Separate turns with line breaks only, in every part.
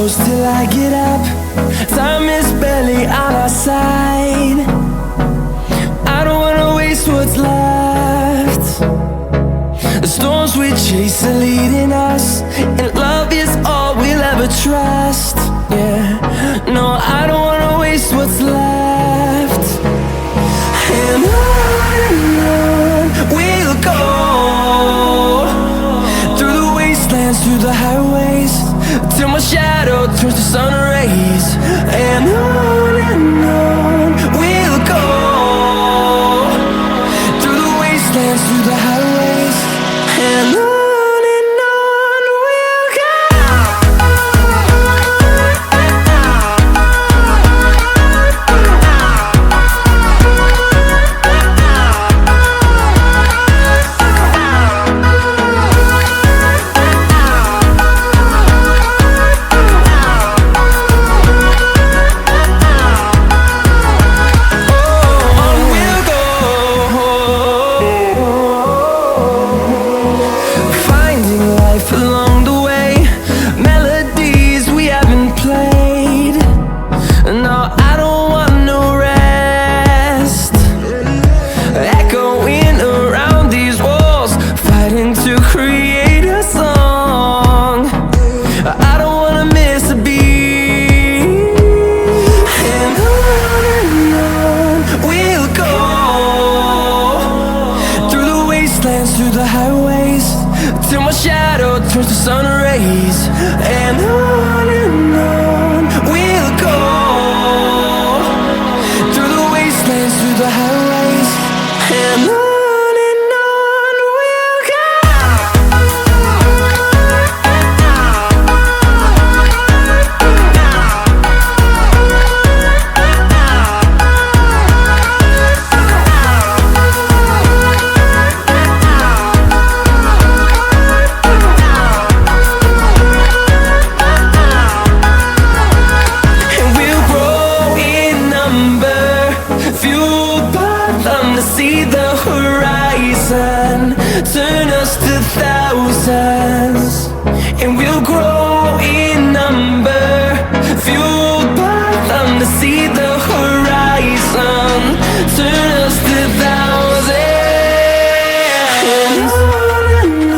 close till I get up. Time is barely on our side. I don't wanna waste what's left. The storms we chase are leading us, and love is all we'll ever trust. Yeah, no, I don't wanna waste what's left. And on we'll go, through the wastelands, through the highways, till my shadow turns to sun rays. And on we'll go, through the wastelands, through the highways, and on. Along the way, melodies we haven't played. No, I don't want no rest. Echoing around these walls, fighting to create a song. I don't wanna miss a beat. And on we'll go, through the wastelands, through the highways, till my shadow turns to sun rays. And on we'll go, through the wastelands, through the highways, and on we'll go. See the horizon turn us to thousands, and we'll grow in number, fueled by them to see the horizon turn us to thousands. And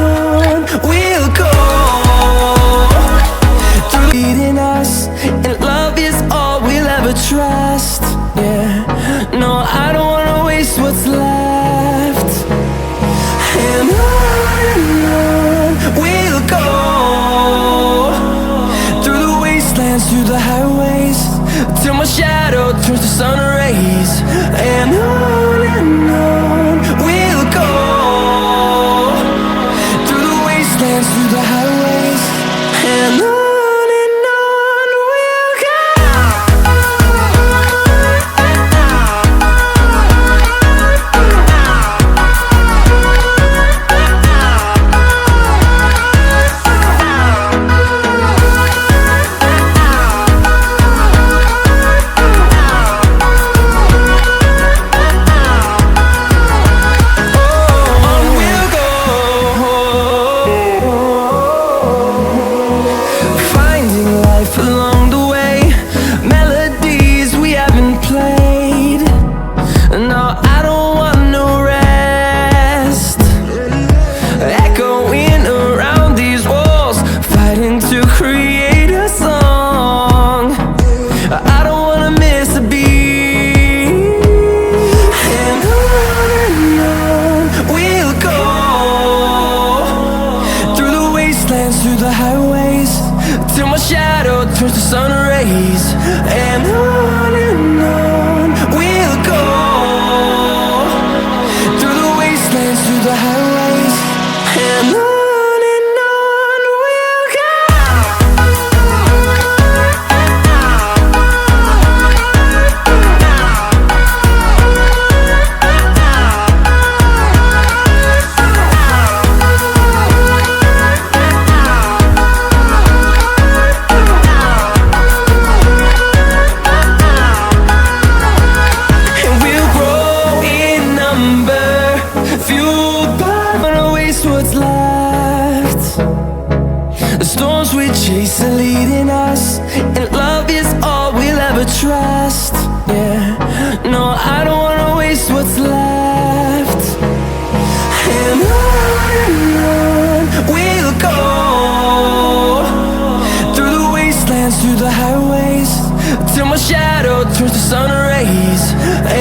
on we'll go, through leading us, and love is all we'll ever trust. Yeah, no, I don't wanna waste what's left. And on we'll go, through the wastelands, through the highways, till my shadow turns to sun rays. And on we'll go, through the wastelands, through the highways, and on. Along the way, melodies we haven't played. No, I don't want no rest. Echoing around these walls, fighting to create a song. I don't wanna miss a beat. And on we'll go, through the wastelands, through the highways, till my shadow turns to sun rays. And on we'll go, through the wastelands, through the highways, and on. what's left. The storms we chase are leading us, trust. Yeah, no, I don't wanna waste what's left. And on we'll go, through the wastelands, through the highways, till my shadow turns to sun rays.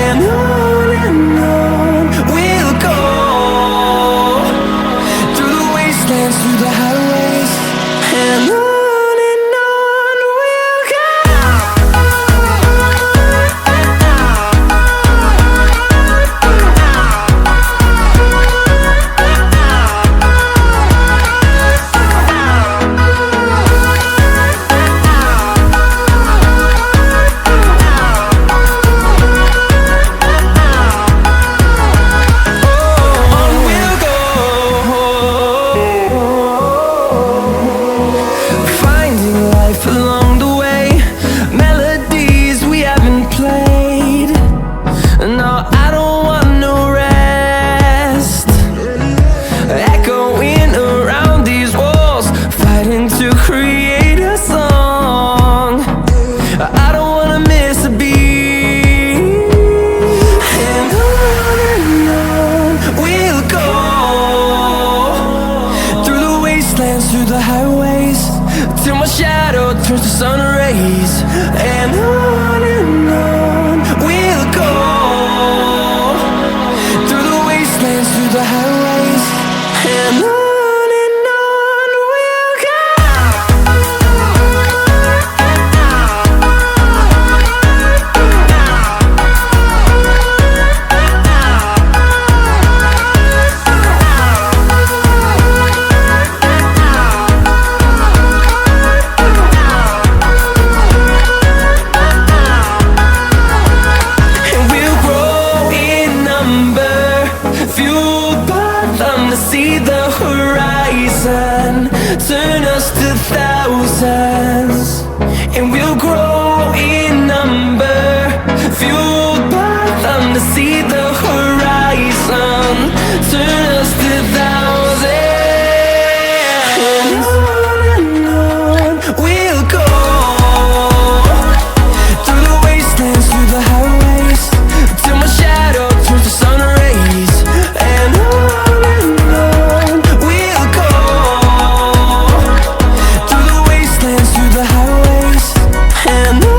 And on we'll go, through the wastelands, through the highways, and on. Along the way, melodies we haven't played. No, I don't want no rest. Echoing around these walls, fighting to create a song. I don't wanna miss a beat. And on we'll go, through the wastelands, through the highways, till my shadow turns to sun rays. And on we'll go, through the wastelands, through the highways, and on. See the horizon, turn us to thousands, and we'll grow in number, fueled by them to see the horizon, turn us to thousands. And on we'll go, through the wastelands, through the highways, till my shadow turns to sun rays. And on we'll go, through the wastelands, through the highways, and on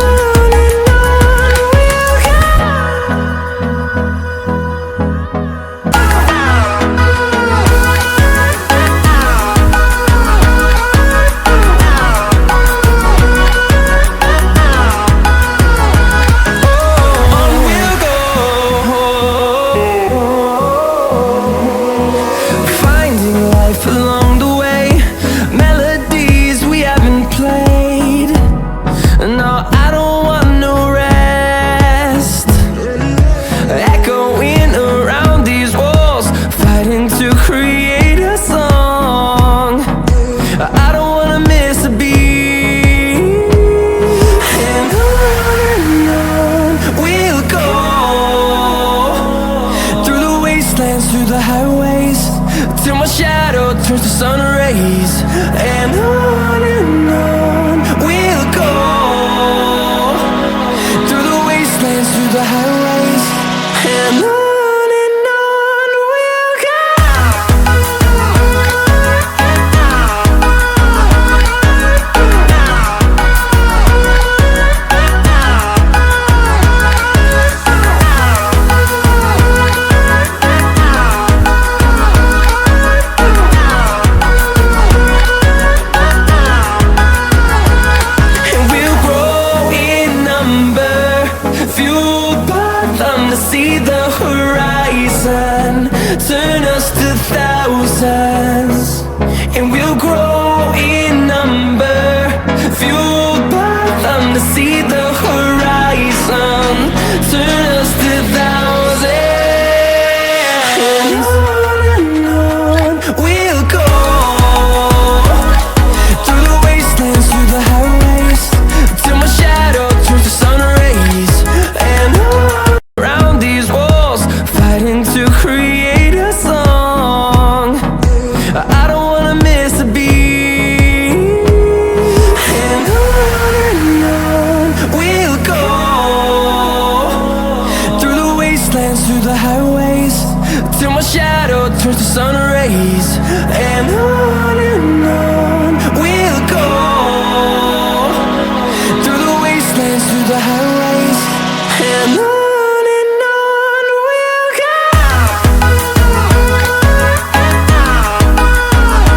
we'll go. On we'll go, finding life along the way, melodies we haven't played. No, I don't want no rest. Echoing around these walls, fighting to create a song. I don't wanna miss a beat. And on we'll go, through the wastelands, through the highways, till my shadow turns to sun rays. And on we'll go, through the wastelands, through the highways, and on. Fueled by them to see the horizon, turn us to thousands, and we'll grow in number. Fueled by them to see the horizon, turn us to thousands. And on we'll go, through the wastelands, through the highways, till my shadow turns to sun rays. And around these walls, fighting to create a song. I don't wanna miss a beat. till my shadow turns to sun rays. And on we'll go, through the wastelands, through the highways, and on.